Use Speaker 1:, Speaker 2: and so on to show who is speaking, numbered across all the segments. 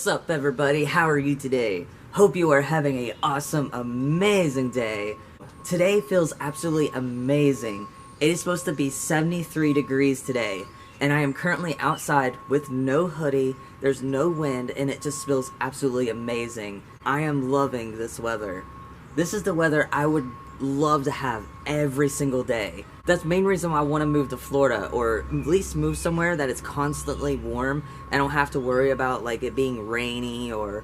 Speaker 1: What's up, everybody? How are you today? Hope you are having an awesome, amazing day. Today feels absolutely amazing. It is supposed to be 73 degrees today, and I am currently outside with no hoodie, there's no wind, and it just feels absolutely amazing. I am loving this weather. This is the weather I would love to have every single day. That's the main reason why I want to move to Florida, or at least move somewhere that is constantly warm. I don't have to worry about like it being rainy or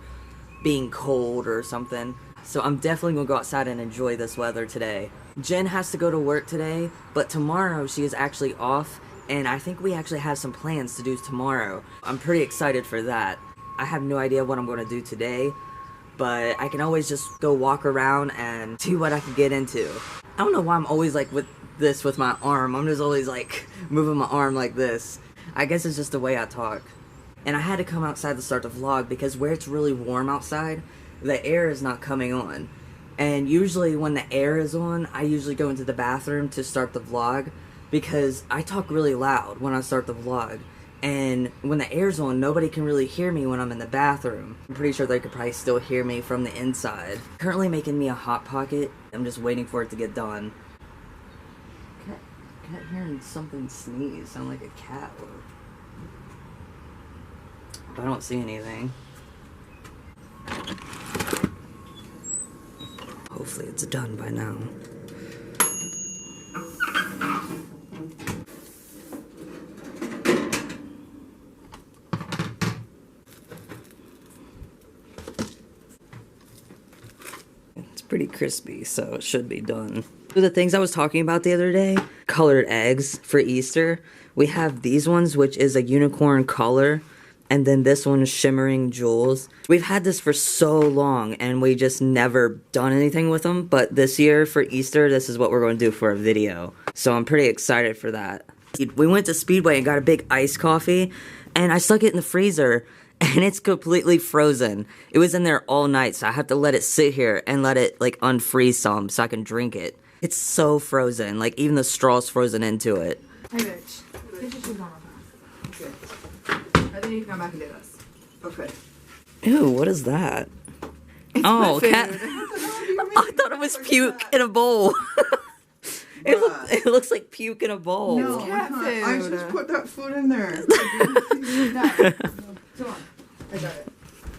Speaker 1: being cold or something. So I'm definitely gonna go outside and enjoy this weather today. Jen has to go to work today, but tomorrow she is actually off, and I think we actually have some plans to do tomorrow. I'm pretty excited for that. I have no idea what I'm gonna do today, but I can always just go walk around and see what I can get into. I don't know why I'm always like with my arm. I'm just always like moving my arm like this. I guess it's just the way I talk. And I had to come outside to start the vlog because where it's really warm outside, the air is not coming on. And usually when the air is on, I usually go into the bathroom to start the vlog because I talk really loud when I start the vlog. And when the air's on, nobody can really hear me when I'm in the bathroom. I'm pretty sure they could probably still hear me from the inside. Currently making me a Hot Pocket. I'm just waiting for it to get done. Cat hearing something sneeze. Sound like a cat or... But I don't see anything. Hopefully it's done by now. Pretty crispy, so it should be done. The things I was talking about the other day, colored eggs for Easter. We have these ones, which is a unicorn color, and then this one is shimmering jewels. We've had this for so long, and we just never done anything with them, but this year for Easter, this is what we're going to do for a video. So I'm pretty excited for that. We went to Speedway and got a big iced coffee, and I stuck it in the freezer, and it's completely frozen. It was in there all night, so I have to let it sit here and let it, like, unfreeze some so I can drink it. It's so frozen. Like, even the straw's frozen into it.
Speaker 2: Hey, bitch. Get your shoes on. Okay. I think you can come back and do this. Okay.
Speaker 1: Ew, what is that?
Speaker 2: It's
Speaker 1: oh,
Speaker 2: food.
Speaker 1: cat. I thought it was puke in a bowl. It looks like puke in a bowl.
Speaker 2: No, it's cat food.
Speaker 3: I just put that food in there.
Speaker 2: No. Come on. I got it.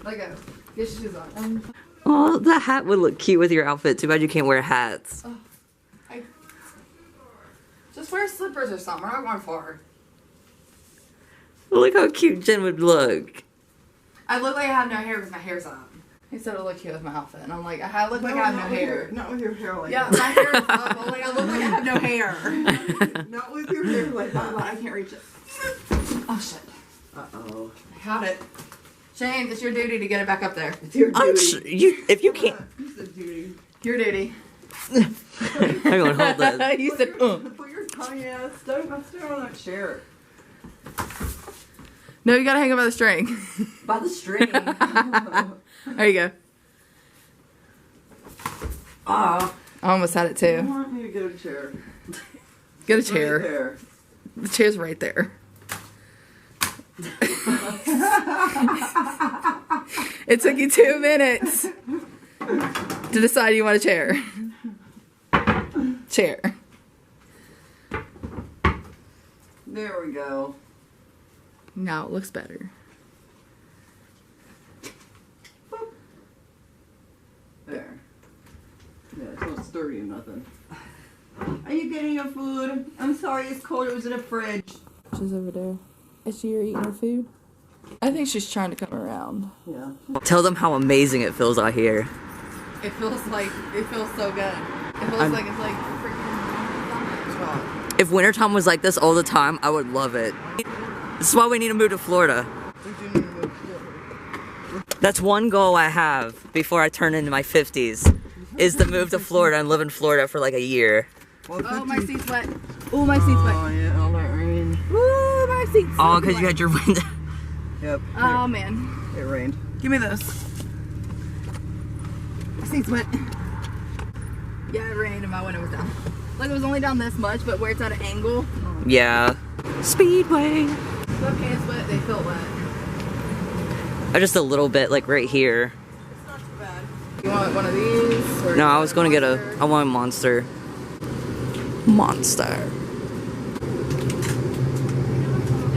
Speaker 2: Let go. Get your shoes on.
Speaker 1: Oh, the hat would look cute with your outfit. Too bad you can't wear hats.
Speaker 2: Oh, just wear slippers or something. We're not going far.
Speaker 1: Look how cute Jen would look.
Speaker 2: I look like I have no hair because my hair's up. He said it looked cute with my outfit. And I'm like, I look like I have no hair.
Speaker 3: Not with your hair like
Speaker 2: yeah,
Speaker 3: that.
Speaker 2: my hair is up. I'm like, I look like I have no hair.
Speaker 3: Not with your hair like that.
Speaker 2: I can't reach it. Oh, shit.
Speaker 3: Uh-oh.
Speaker 2: I got it. Shane, it's your duty to get it back up there.
Speaker 3: It's your duty.
Speaker 1: If you can't...
Speaker 3: It's the duty.
Speaker 2: Your duty.
Speaker 1: Hang on, hold that.
Speaker 2: You said,
Speaker 3: Put your tiny ass stuff upstairs on that chair.
Speaker 2: No, you gotta hang it by the string.
Speaker 1: By the string.
Speaker 2: There you go.
Speaker 1: Ah.
Speaker 2: I almost had it
Speaker 3: You
Speaker 2: too.
Speaker 3: want me to get a chair?
Speaker 2: Get a
Speaker 3: Right
Speaker 2: chair.
Speaker 3: there.
Speaker 2: The chair's right there. It took you 2 minutes to decide you want a chair. Chair.
Speaker 3: There we go.
Speaker 2: Now it looks better.
Speaker 3: There. Yeah, it's not sturdy or nothing. Are you getting your food? I'm sorry, it's cold. It was in the fridge.
Speaker 2: She's over there. Is she eating her food? I think she's trying to come around.
Speaker 3: Yeah.
Speaker 1: Tell them how amazing it feels out here.
Speaker 2: It feels so good. It feels like it's like freaking.
Speaker 1: If wintertime was like this all the time, I would love it. This is why we need to move to Florida. That's one goal I have before I turn into my 50s, is to move to Florida and live in Florida for like a year.
Speaker 2: Oh, my seat's wet. Oh, my seat's wet.
Speaker 3: Oh, yeah, all that rain.
Speaker 2: Ooh, my seat's
Speaker 1: Oh, because you had your window.
Speaker 3: Yep.
Speaker 2: Oh, man.
Speaker 3: It rained.
Speaker 2: Give me those. My seat's wet. Yeah, it rained and my window was down. Like, it was only down this much, but where it's at an angle.
Speaker 1: Yeah. Speedway.
Speaker 2: My pants wet, they feel wet.
Speaker 1: Just a little bit, like right here.
Speaker 2: It's not too bad. You want one of these? Or
Speaker 1: No, I was gonna get
Speaker 2: Monster?
Speaker 1: I want a Monster. Monster.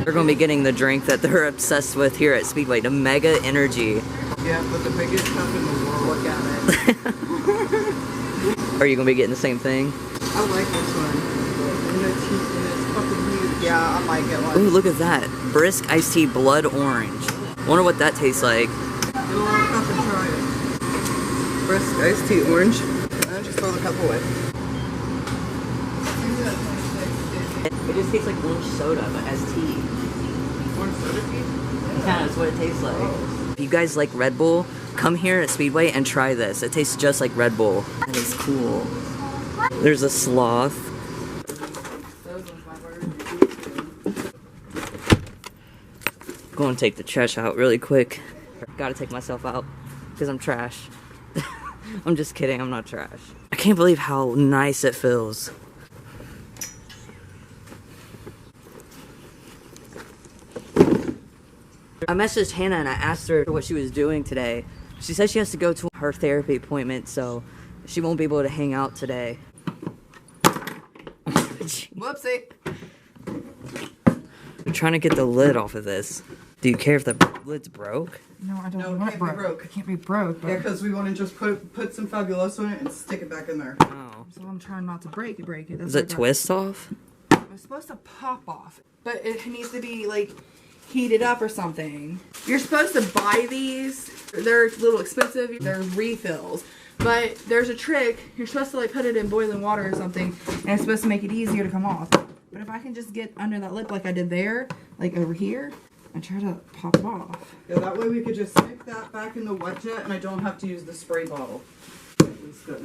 Speaker 1: They're gonna be getting the drink that they're obsessed with here at Speedway, the Mega Energy.
Speaker 3: Yeah, but the biggest cup in the world.
Speaker 2: Look at it.
Speaker 1: Are you gonna be getting the same thing?
Speaker 3: I like this one. And it's fucking huge.
Speaker 2: Yeah, I might get one.
Speaker 1: Ooh, look at that. Brisk iced tea blood orange. Wonder what that tastes like.
Speaker 3: Get a little cup and try it. Brisk iced tea orange. And just throw the cup away.
Speaker 1: It just tastes like orange soda, but as tea.
Speaker 3: Orange soda tea?
Speaker 1: Yeah, that's what it tastes like. If you guys like Red Bull, come here at Speedway and try this. It tastes just like Red Bull. That is cool. There's a sloth.
Speaker 2: Those ones might work.
Speaker 1: Go and take the trash out really quick. Gotta take myself out because I'm trash. I'm just kidding, I'm not trash. I can't believe how nice it feels. I messaged Hannah and I asked her what she was doing today. She said she has to go to her therapy appointment, so she won't be able to hang out today.
Speaker 2: Whoopsie.
Speaker 1: I'm trying to get the lid off of this. Do you care if the lid's broke?
Speaker 2: No, I don't
Speaker 3: No, it
Speaker 2: want
Speaker 3: can't be broke.
Speaker 2: It can't be broke. But
Speaker 3: Yeah, because we want to just put some Fabuloso in it and stick it back in there.
Speaker 1: Oh.
Speaker 2: so I'm trying not to break it. That's
Speaker 1: Does
Speaker 2: what
Speaker 1: it twist off?
Speaker 2: It's supposed to pop off, but it needs to be like heated up or something. You're supposed to buy these. They're a little expensive. They're refills. But there's a trick. You're supposed to like put it in boiling water or something, and it's supposed to make it easier to come off. But if I can just get under that lip like I did there, like over here, and try to pop it off.
Speaker 3: Yeah, that way we could just stick that back in the wet jet and I don't have to use the spray bottle. Let's go.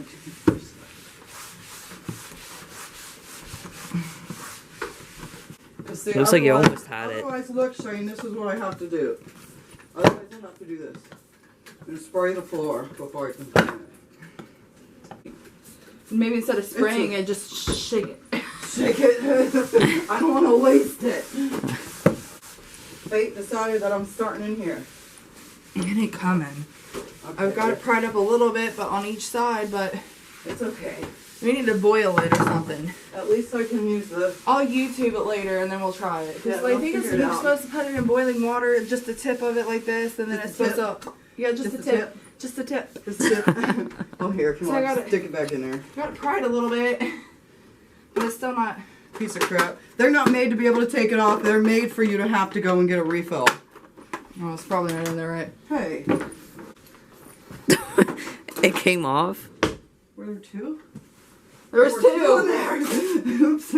Speaker 3: See,
Speaker 1: Looks like you
Speaker 3: otherwise-
Speaker 1: almost had it.
Speaker 3: Otherwise, look, Shane, this is what I have to do. Otherwise, I have to do this. And spray the floor before I can clean it.
Speaker 2: Maybe instead of spraying it, just shake it.
Speaker 3: Shake it. I don't want to waste it. Fate decided that I'm starting in here.
Speaker 2: It ain't coming.
Speaker 3: Okay.
Speaker 2: I've got it pried up a little bit, but on each side, but
Speaker 3: It's okay.
Speaker 2: we need to boil it or something.
Speaker 3: At least I can use the.
Speaker 2: I'll YouTube it later and then we'll try it. 'Cause,
Speaker 3: Yeah,
Speaker 2: like,
Speaker 3: we'll
Speaker 2: I think it's,
Speaker 3: figure it
Speaker 2: you're
Speaker 3: out.
Speaker 2: supposed to put it in boiling water, just the tip of it like this, and then
Speaker 3: Just
Speaker 2: it's
Speaker 3: the
Speaker 2: supposed to. Yeah, just
Speaker 3: Just
Speaker 2: the
Speaker 3: the
Speaker 2: tip. Just the tip.
Speaker 3: Just dip. Oh, here, come
Speaker 2: So I
Speaker 3: on.
Speaker 2: got it.
Speaker 3: Stick it back in there.
Speaker 2: Got it pried a little bit, but it's still not.
Speaker 3: Piece of crap. They're not made to be able to take it off. They're made for you to have to go and get a refill.
Speaker 2: Oh, it's probably not in there right.
Speaker 3: Hey,
Speaker 1: It came off?
Speaker 3: were there two?
Speaker 2: There was
Speaker 3: There
Speaker 2: two.
Speaker 3: Oops.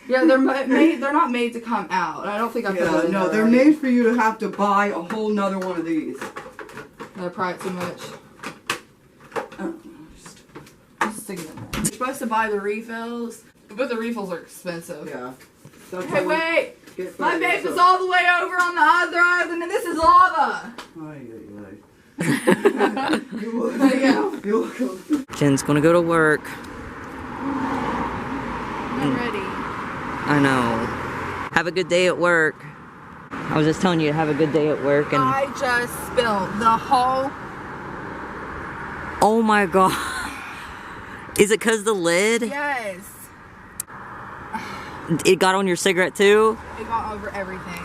Speaker 2: Yeah, they're made. They're not made to come out. I don't think I put
Speaker 3: Yeah,
Speaker 2: that in
Speaker 3: no,
Speaker 2: there
Speaker 3: they're
Speaker 2: right.
Speaker 3: made for you to have to buy a whole nother one of these.
Speaker 2: I pry it too much.
Speaker 3: Oh,
Speaker 2: Just stick it in there. You're supposed to buy the refills, but the refills are expensive.
Speaker 3: yeah. That's
Speaker 2: Hey,
Speaker 3: how we
Speaker 2: wait!
Speaker 3: get
Speaker 2: My
Speaker 3: Fabuloso.
Speaker 2: vape is all the way over on the other island, and this is lava.
Speaker 3: Ay, ay, ay.
Speaker 2: There you go.
Speaker 3: You're welcome.
Speaker 1: Jen's gonna go to work.
Speaker 2: I'm ready.
Speaker 1: I know. Have a good day at work. I was just telling you to have a good day at work and
Speaker 2: I just spilled the whole.
Speaker 1: oh my god. Is it cause the lid?
Speaker 2: Yes.
Speaker 1: It got on your cigarette too?
Speaker 2: It got over everything.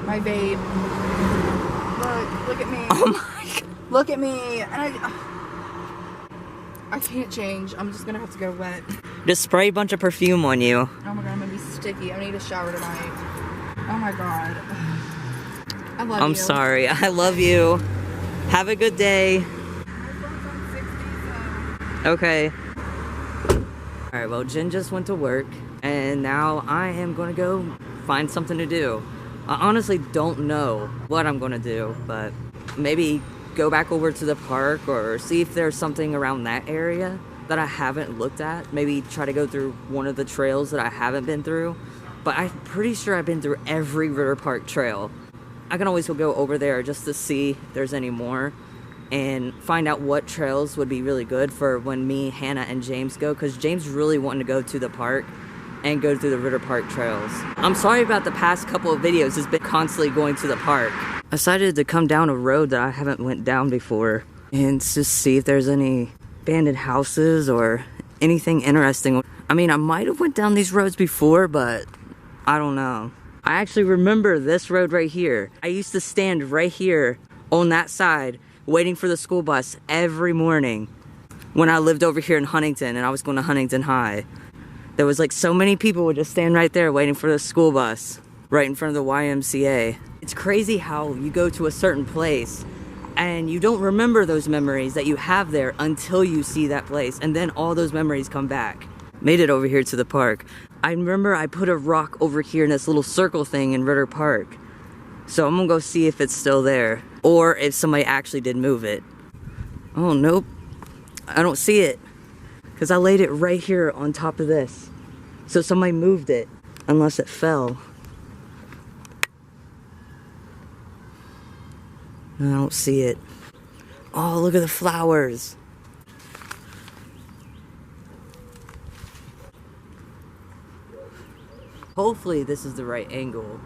Speaker 2: My vape. Look at me.
Speaker 1: Oh my god.
Speaker 2: Look at me. And I can't change. I'm just gonna have to go wet.
Speaker 1: Just spray a bunch of perfume on you.
Speaker 2: Oh my god, I'm gonna be sticky. I need a shower tonight. Oh my god. I love you.
Speaker 1: I'm sorry. I love you. Have a good day.
Speaker 2: My phone's on 60, so.
Speaker 1: Okay. Alright, well, Jen just went to work, and now I am gonna go find something to do. I honestly don't know what I'm gonna do, but maybe go back over to the park or see if there's something around that area that I haven't looked at. Maybe try to go through one of the trails that I haven't been through. But I'm pretty sure I've been through every River Park trail. I can always go over there just to see if there's any more and find out what trails would be really good for when me, Hannah, and James go, because James really wanting to go to the park, and go through the Ritter Park trails. I'm sorry about the past couple of videos. It's been constantly going to the park. I decided to come down a road that I haven't went down before and just see if there's any abandoned houses or anything interesting. I mean, I might have went down these roads before, but I don't know. I actually remember this road right here. I used to stand right here on that side waiting for the school bus every morning when I lived over here in Huntington and I was going to Huntington High. There was like so many people would just stand right there waiting for the school bus right in front of the YMCA. It's crazy how you go to a certain place and you don't remember those memories that you have there until you see that place, and then all those memories come back. Made it over here to the park. I remember I put a rock over here in this little circle thing in Ritter Park. So I'm gonna go see if it's still there, or if somebody actually did move it. Oh, nope. I don't see it, because I laid it right here on top of this. So somebody moved it, unless it fell. I don't see it. Oh, look at the flowers. Hopefully this is the right angle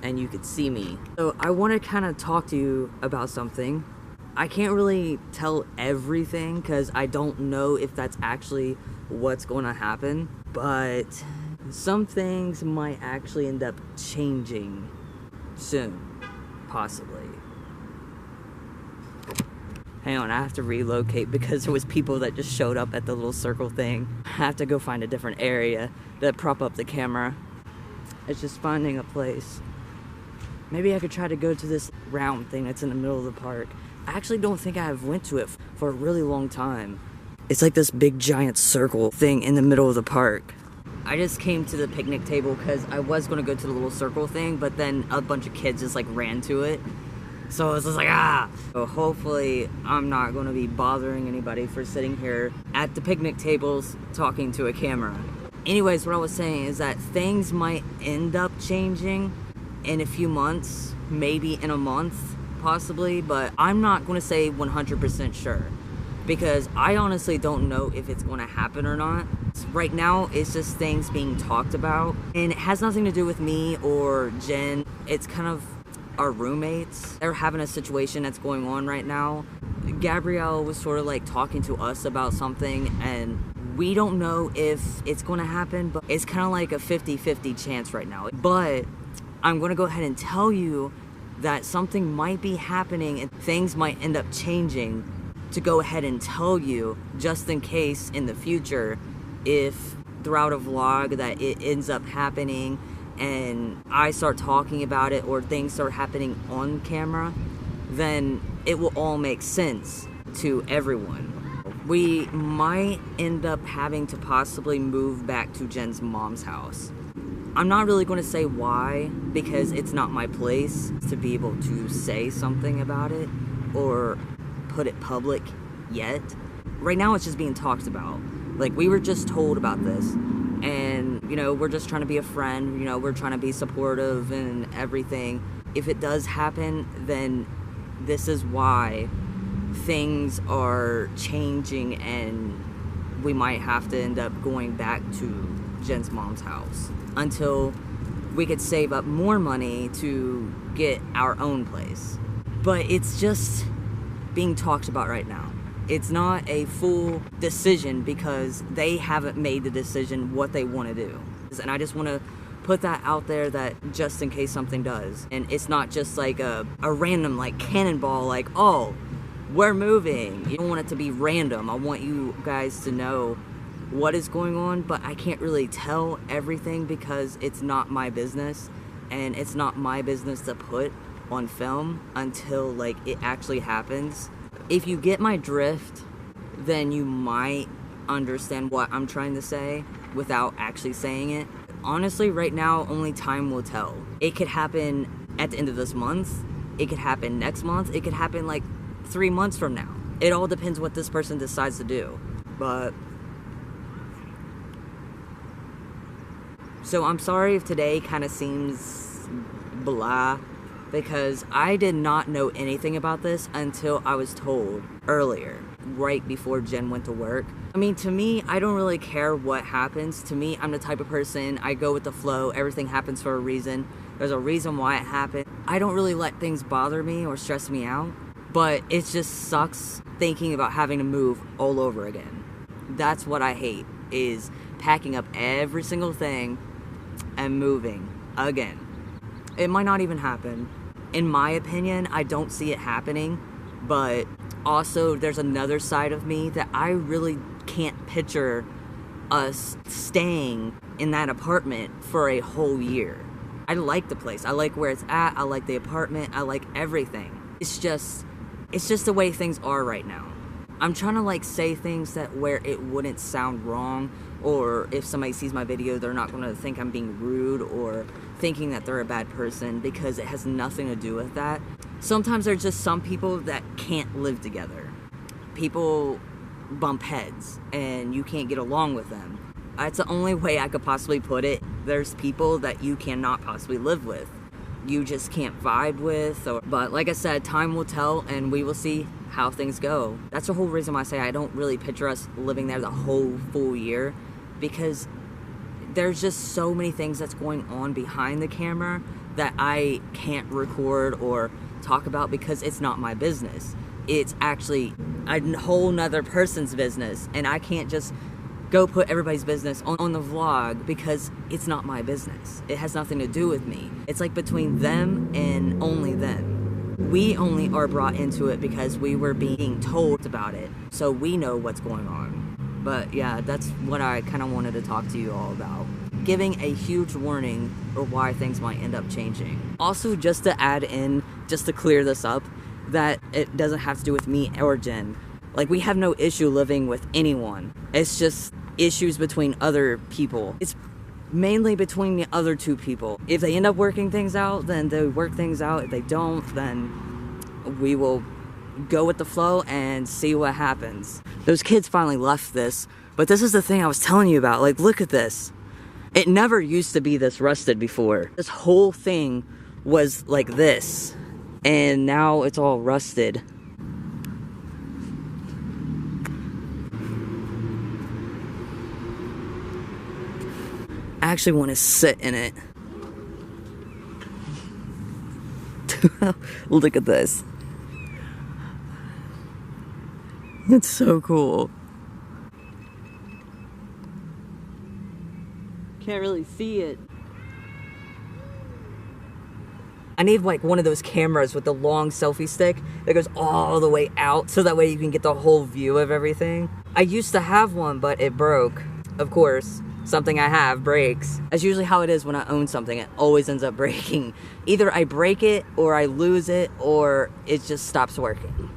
Speaker 1: and you could see me. So I want to kind of talk to you about something. I can't really tell everything because I don't know if that's actually what's going to happen, but some things might actually end up changing soon, possibly. Hang on, I have to relocate because there was people that just showed up at the little circle thing. I have to go find a different area to prop up the camera. It's just finding a place. Maybe I could try to go to this round thing that's in the middle of the park. I actually don't think I have went to it for a really long time. It's like this big giant circle thing in the middle of the park. I just came to the picnic table because I was going to go to the little circle thing, but then a bunch of kids just like ran to it. So I was just like, ah! So hopefully I'm not going to be bothering anybody for sitting here at the picnic tables talking to a camera. Anyways, what I was saying is that things might end up changing in a few months, maybe in a month, possibly, but I'm not going to say 100% sure because I honestly don't know if it's going to happen or not. Right now, it's just things being talked about, and it has nothing to do with me or Jen. It's kind of our roommates. They're having a situation that's going on right now. Gabrielle was sort of like talking to us about something, and we don't know if it's going to happen, but it's kind of like a 50-50 chance right now. But I'm going to go ahead and tell you that something might be happening and things might end up changing, to go ahead and tell you just in case in the future if throughout a vlog that it ends up happening and I start talking about it or things start happening on camera, then it will all make sense to everyone. We might end up having to possibly move back to Jen's mom's house. I'm not really going to say why because it's not my place to be able to say something about it or put it public yet. Right now it's just being talked about. Like, we were just told about this, and you know, we're just trying to be a friend, you know, we're trying to be supportive and everything. If it does happen, then this is why things are changing and we might have to end up going back to Jen's mom's house until we could save up more money to get our own place. But it's just being talked about right now. It's not a full decision because they haven't made the decision what they want to do. And I just want to put that out there that just in case something does. And it's not just like a random like cannonball like, oh, we're moving. You don't want it to be random. I want you guys to know what is going on, but I can't really tell everything because it's not my business, and it's not my business to put on film until like it actually happens. If you get my drift, then you might understand what I'm trying to say without actually saying it. Honestly, right now, only time will tell. It could happen at the end of this month. It could happen next month. It could happen like 3 months from now. It all depends what this person decides to do. But so I'm sorry if today kind of seems blah, because I did not know anything about this until I was told earlier. right before Jen went to work. I mean, to me, I don't really care what happens. To me, I'm the type of person, I go with the flow. Everything happens for a reason. There's a reason why it happened. I don't really let things bother me or stress me out, but it just sucks thinking about having to move all over again. That's what I hate, is packing up every single thing and moving again. It might not even happen. In my opinion, I don't see it happening, but also there's another side of me that I really can't picture us staying in that apartment for a whole year. I like the place. I like where it's at. I like the apartment. I like everything. It's just the way things are right now. I'm trying to like say things that where it wouldn't sound wrong, or if somebody sees my video, they're not going to think I'm being rude or thinking that they're a bad person, because it has nothing to do with that. Sometimes there's just some people that can't live together. People bump heads and you can't get along with them. That's the only way I could possibly put it. There's people that you cannot possibly live with. You just can't vibe with. But like I said, time will tell and we will see how things go. That's the whole reason why I say I don't really picture us living there the whole full year, because there's just so many things that's going on behind the camera that I can't record or talk about because it's not my business. It's actually a whole nother person's business, and I can't just go put everybody's business on the vlog because it's not my business. It has nothing to do with me. It's like between them and only them. We only are brought into it because we were being told about it, so we know what's going on. But yeah, that's what I kind of wanted to talk to you all about. Giving a huge warning or why things might end up changing. Also, just to add in, just to clear this up, that it doesn't have to do with me or Jen. Like, we have no issue living with anyone. It's just issues between other people. It's mainly between the other two people. If they end up working things out, then they work things out. If they don't, then we will go with the flow and see what happens. Those kids finally left this, but this is the thing I was telling you about. Like, look at this. It never used to be this rusted before. This whole thing was like this, and now it's all rusted. I actually want to sit in it. Look at this. It's so cool. Can't really see it. I need like one of those cameras with the long selfie stick that goes all the way out, so that way you can get the whole view of everything. I used to have one, but it broke. Of course, something I have breaks. That's usually how it is when I own something. It always ends up breaking. Either I break it, or I lose it, or it just stops working.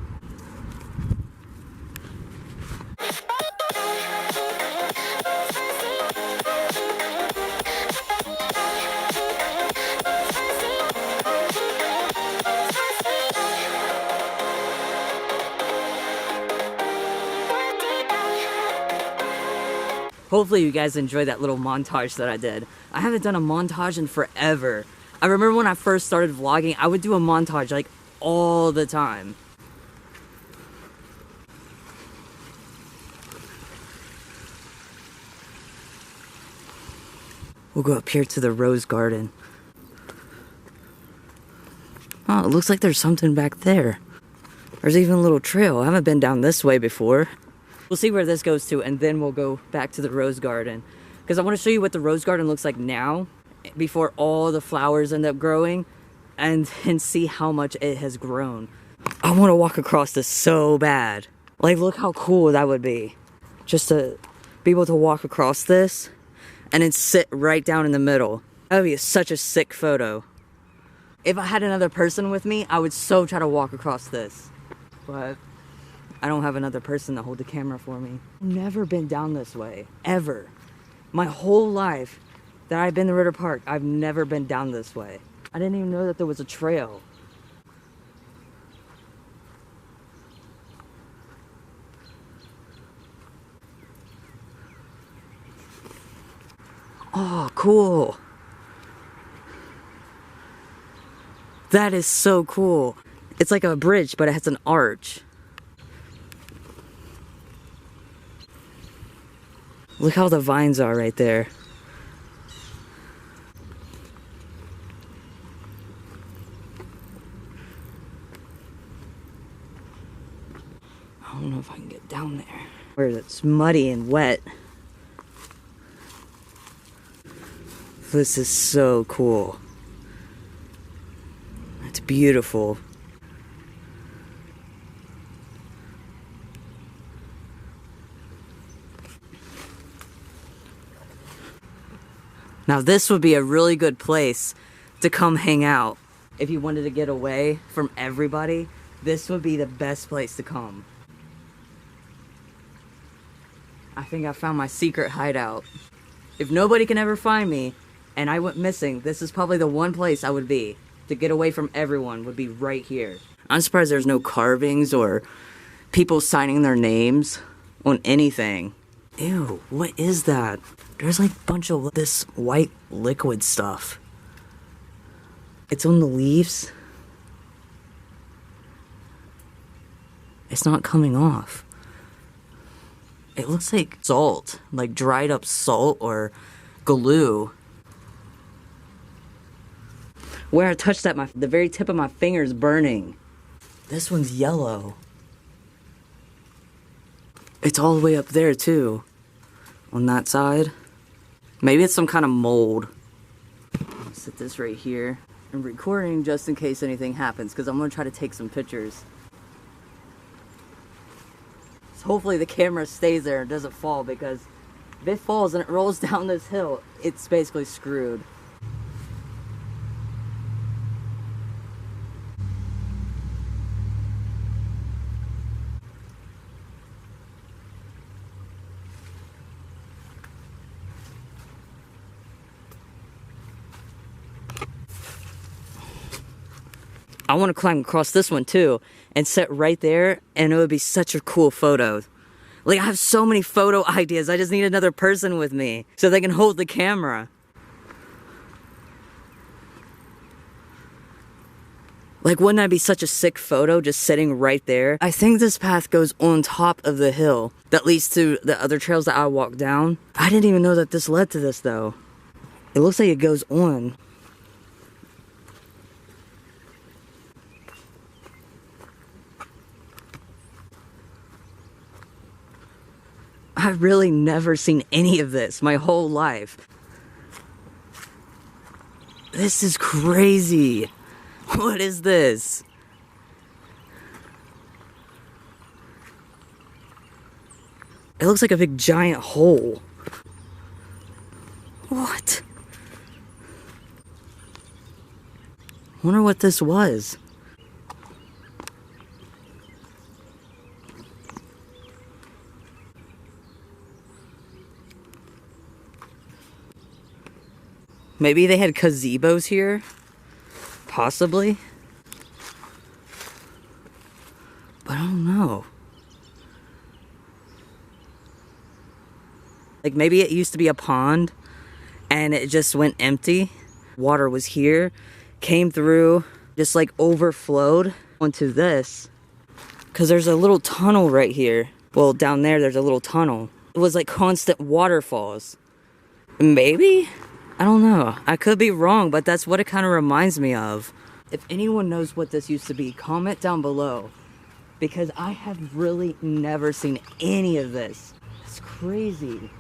Speaker 1: Hopefully you guys enjoyed that little montage that I did. I haven't done a montage in forever. I remember when I first started vlogging, I would do a montage like all the time. We'll go up here to the rose garden. Oh, it looks like there's something back there. There's even a little trail. I haven't been down this way before. We'll see where this goes to, and then we'll go back to the rose garden. Because I want to show you what the rose garden looks like now, before all the flowers end up growing, and then see how much it has grown. I want to walk across this so bad. Like, look how cool that would be. Just to be able to walk across this, and then sit right down in the middle. That would be such a sick photo. If I had another person with me, I would so try to walk across this. But I don't have another person to hold the camera for me. I've never been down this way, ever. My whole life that I've been to Ritter Park, I've never been down this way. I didn't even know that there was a trail. Oh, cool. That is so cool. It's like a bridge, but it has an arch. Look how the vines are right there. I don't know if I can get down there. Where it's muddy and wet. This is so cool. It's beautiful. Now this would be a really good place to come hang out. If you wanted to get away from everybody, this would be the best place to come. I think I found my secret hideout. If nobody can ever find me, and I went missing, this is probably the one place I would be. To get away from everyone would be right here. I'm surprised there's no carvings or people signing their names on anything. Ew, what is that? There's like a bunch of this white liquid stuff. It's on the leaves. It's not coming off. It looks like salt, like dried up salt or glue. Where I touched that, the very tip of my finger is burning. This one's yellow. It's all the way up there too. On that side. Maybe it's some kind of mold. I'll set this right here. I'm recording just in case anything happens, because I'm going to try to take some pictures. So hopefully the camera stays there and doesn't fall, because if it falls and it rolls down this hill, it's basically screwed. I want to climb across this one too and sit right there, and it would be such a cool photo. Like, I have so many photo ideas. I just need another person with me so they can hold the camera. Like, wouldn't that be such a sick photo just sitting right there? I think this path goes on top of the hill that leads to the other trails that I walked down. I didn't even know that this led to this though. It looks like it goes on. I've really never seen any of this my whole life. This is crazy. What is this? It looks like a big giant hole. What? I wonder what this was. Maybe they had gazebos here? Possibly? But I don't know. Like, maybe it used to be a pond and it just went empty. Water was here, came through, just like overflowed onto this. Because there's a little tunnel right here. Well, down there's a little tunnel. It was like constant waterfalls. Maybe? I don't know. I could be wrong, but that's what it kind of reminds me of. If anyone knows what this used to be, comment down below. Because I have really never seen any of this. It's crazy.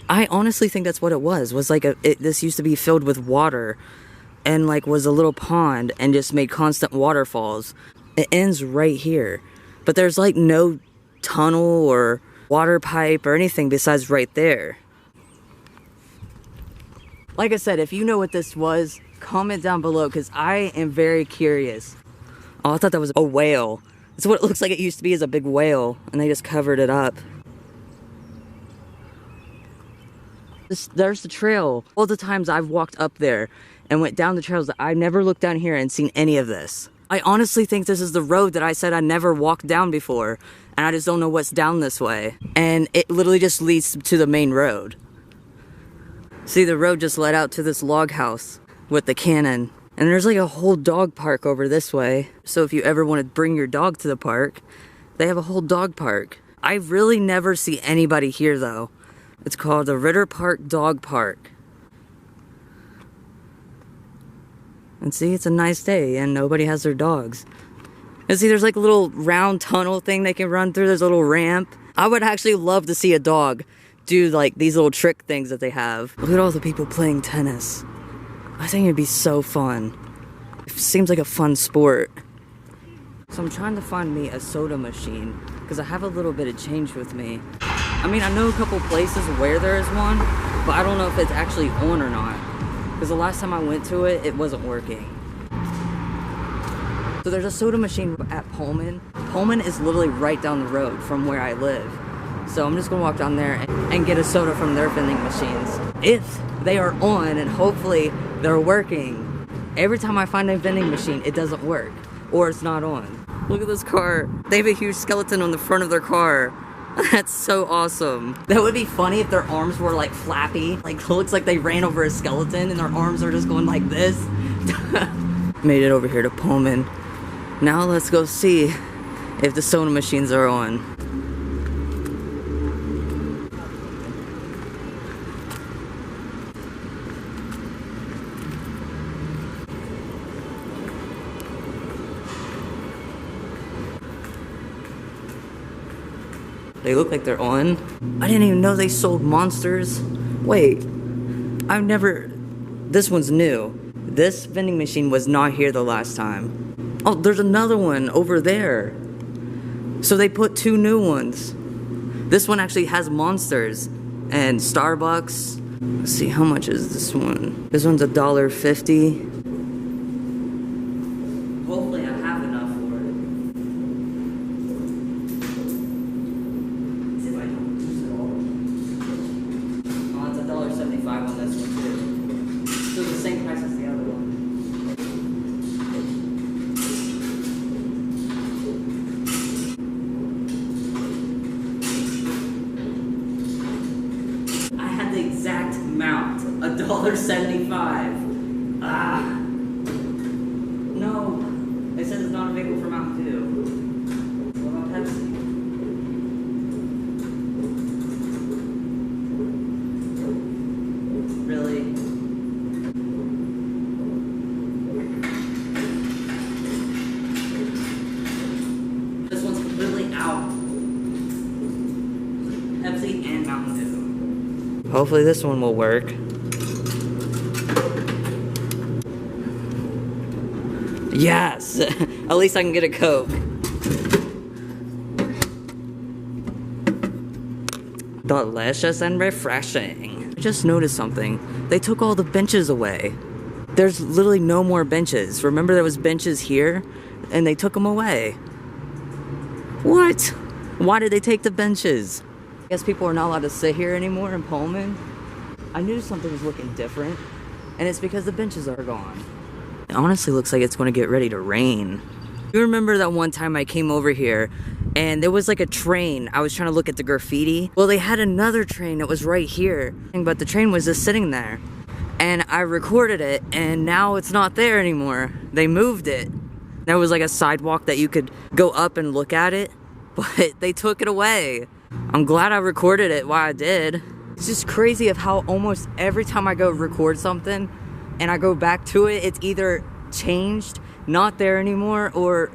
Speaker 1: I honestly think that's what it was. Was like this used to be filled with water. And like was a little pond and just made constant waterfalls. It ends right here. But there's like no tunnel or water pipe or anything besides right there. Like I said, if you know what this was, comment down below, because I am very curious. Oh, I thought that was a whale. That's what it looks like. It used to be, as a big whale, and they just covered it up. There's the trail. All the times I've walked up there and went down the trails, I never looked down here and seen any of this. I honestly think this is the road that I said I never walked down before, and I just don't know what's down this way. And it literally just leads to the main road. See, the road just led out to this log house with the cannon. And there's like a whole dog park over this way. So if you ever want to bring your dog to the park, they have a whole dog park. I really never see anybody here though. It's called the Ritter Park Dog Park. And see, it's a nice day and nobody has their dogs. And see, there's like a little round tunnel thing they can run through. There's a little ramp. I would actually love to see a dog do like these little trick things that they have. Look at all the people playing tennis. I think it'd be so fun. It seems like a fun sport. So I'm trying to find me a soda machine because I have a little bit of change with me. I mean, I know a couple places where there is one, but I don't know if it's actually on or not. Because the last time I went to it, it wasn't working. So there's a soda machine at Pullman. Pullman is literally right down the road from where I live. So I'm just gonna walk down there and get a soda from their vending machines. If they are on and hopefully they're working. Every time I find a vending machine, it doesn't work or it's not on. Look at this car. They have a huge skeleton on the front of their car. That's so awesome. That would be funny if their arms were like flappy. Like it looks like they ran over a skeleton and their arms are just going like this. Made it over here to Pullman. Now let's go see if the soda machines are on. They look like they're on. I didn't even know they sold Monsters. Wait, this one's new. This vending machine was not here the last time. Oh, there's another one over there. So they put 2 new ones. This one actually has Monsters and Starbucks. Let's see, how much is this one? This one's $1.50. Hopefully I have enough for it. See if I don't use it all. Oh, it's $1.75 on this one too. So the same price as the other one. The exact amount, $1.75. Ah, no. It says it's not available for Mountain Dew. What about Pepsi? Really? This one's completely out. Pepsi and Mountain Dew. Hopefully this one will work. Yes! At least I can get a Coke. Delicious and refreshing. I just noticed something. They took all the benches away. There's literally no more benches. Remember there was benches here? And they took them away. What? Why did they take the benches? I guess people are not allowed to sit here anymore in Pullman. I knew something was looking different, and it's because the benches are gone. It honestly looks like it's going to get ready to rain. You remember that one time I came over here, and there was like a train. I was trying to look at the graffiti. Well, they had another train that was right here, but the train was just sitting there. And I recorded it, and now it's not there anymore. They moved it. There was like a sidewalk that you could go up and look at it, but they took it away. I'm glad I recorded it while I did. It's just crazy of how almost every time I go record something and I go back to it, it's either changed, not there anymore, or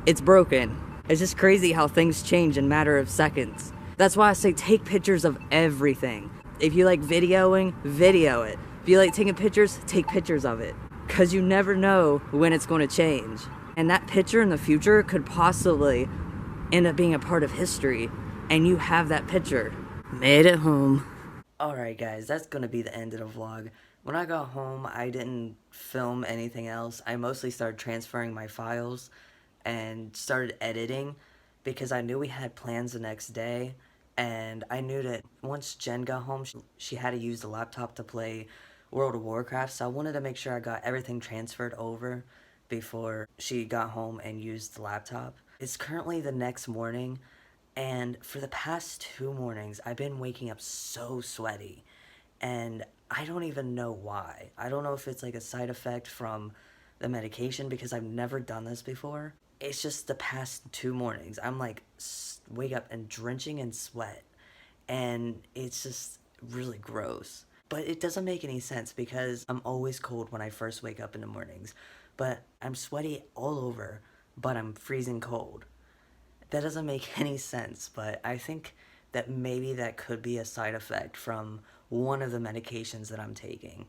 Speaker 1: it's broken. It's just crazy how things change in a matter of seconds. That's why I say take pictures of everything. If you like videoing, video it. If you like taking pictures, take pictures of it. Because you never know when it's going to change. And that picture in the future could possibly end up being a part of history. And you have that picture. Made it home. Alright guys, that's gonna be the end of the vlog. When I got home, I didn't film anything else. I mostly started transferring my files and started editing because I knew we had plans the next day. And I knew that once Jen got home, she had to use the laptop to play World of Warcraft. So I wanted to make sure I got everything transferred over before she got home and used the laptop. It's currently the next morning. And for the past 2 mornings, I've been waking up so sweaty. And I don't even know why. I don't know if it's like a side effect from the medication because I've never done this before. it's just the past 2 mornings. I'm like, wake up and drenching in sweat. And it's just really gross. But it doesn't make any sense because I'm always cold when I first wake up in the mornings. But I'm sweaty all over, but I'm freezing cold. That doesn't make any sense, but I think that maybe that could be a side effect from one of the medications that I'm taking.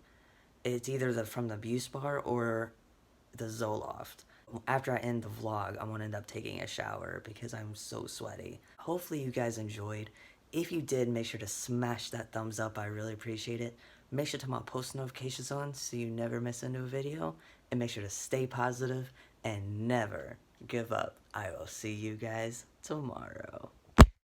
Speaker 1: It's either from the Buspar or the Zoloft. After I end the vlog, I'm gonna end up taking a shower because I'm so sweaty. Hopefully you guys enjoyed. If you did, make sure to smash that thumbs up. I really appreciate it. Make sure to turn my post notifications on so you never miss a new video. And make sure to stay positive and never give up. I will see you guys tomorrow.